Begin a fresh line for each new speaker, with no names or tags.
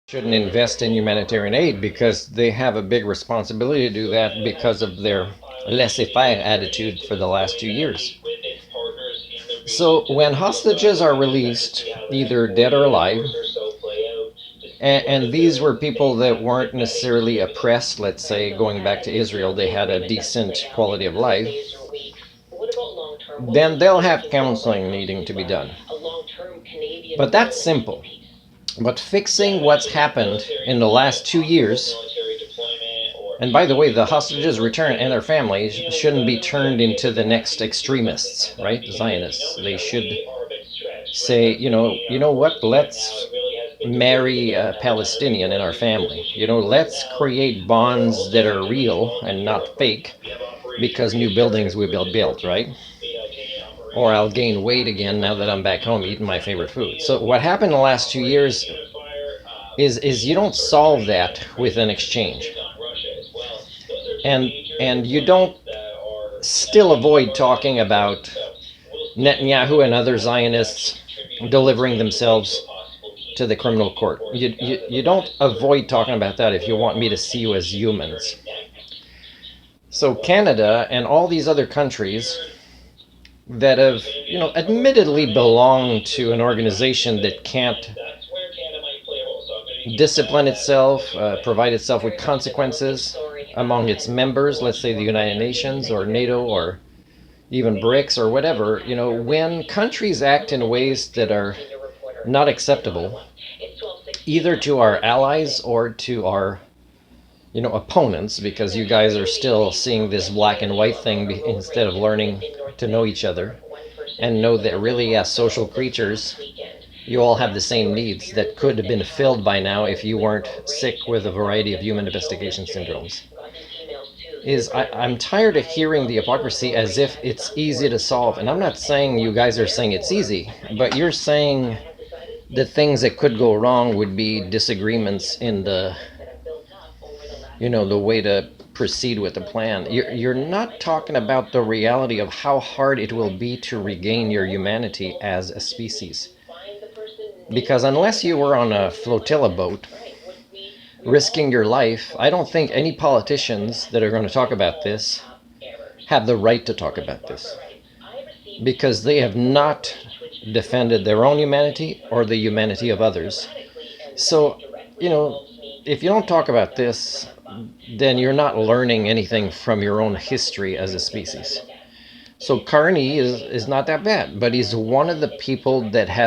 shouldn't invest in humanitarian aid because they have a big responsibility to do that because of their laissez-faire attitude for the last 2 years. So when hostages are released, either dead or alive, and these were people that weren't necessarily oppressed, let's say, going back to Israel, they had a decent quality of life, then they'll have counseling needing to be done. But that's simple. But fixing what's happened in the last 2 years, and by the way, the hostages returned and their families shouldn't be turned into the next extremists, right? Zionists. They should say, you know what? Let's marry a Palestinian in our family. Let's create bonds that are real and not fake, because new buildings will be built, right? Or I'll gain weight again now that I'm back home eating my favorite food. So what happened in the last 2 years is you don't solve that with an exchange. And you don't still avoid talking about Netanyahu and other Zionists delivering themselves to the criminal court. You don't avoid talking about that if you want me to see you as humans. So Canada and all these other countries that have, admittedly belong to an organization that can't discipline itself, provide itself with consequences among its members, let's say the United Nations or NATO or even BRICS or whatever, when countries act in ways that are not acceptable, either to our allies or to our, opponents, because you guys are still seeing this black and white thing instead of learning to know each other and know that really, as social creatures, you all have the same needs that could have been filled by now if you weren't sick with a variety of human domestication syndromes. I'm tired of hearing the hypocrisy as if it's easy to solve. And I'm not saying you guys are saying it's easy, but you're saying the things that could go wrong would be disagreements in the way to proceed with the plan. You're not talking about the reality of how hard it will be to regain your humanity as a species. Because unless you were on a flotilla boat risking your life, I don't think any politicians that are going to talk about this have the right to talk about this, because they have not defended their own humanity or the humanity of others. So, if you don't talk about this, then you're not learning anything from your own history as a species. So Carney is not that bad, but he's one of the people that has